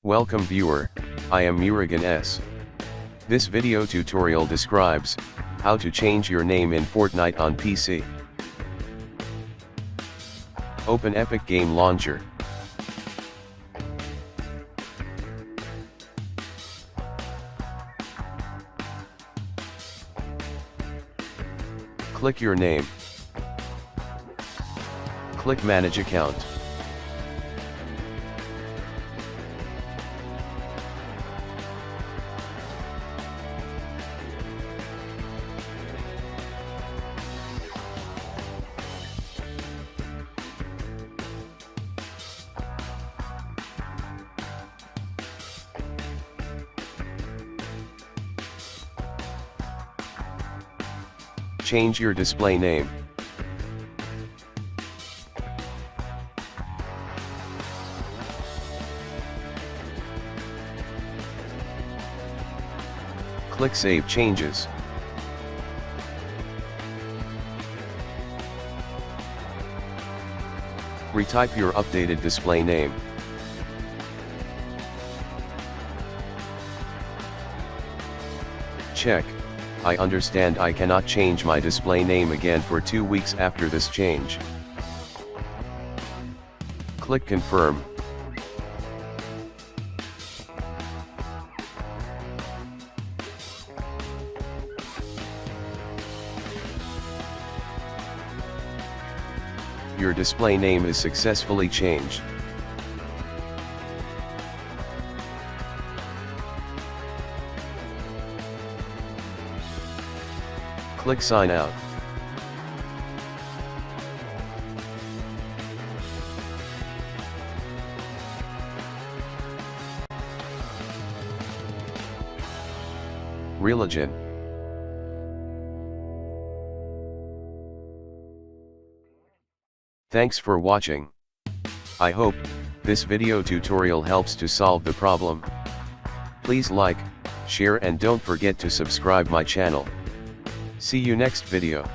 Welcome viewer, I am Murugan S. This video tutorial describes how to change your name in Fortnite on PC. Open Epic Game Launcher. Click your name. Click Manage Account. Change your display name. Click Save Changes. Retype your updated display name. Check. I understand I cannot change my display name again for 2 weeks after this change. Click Confirm. Your display name is successfully changed. Click Sign Out. Religion. Thanks for watching. I hope this video tutorial helps to solve the problem. Please like, share and don't forget to subscribe my channel. See you next video.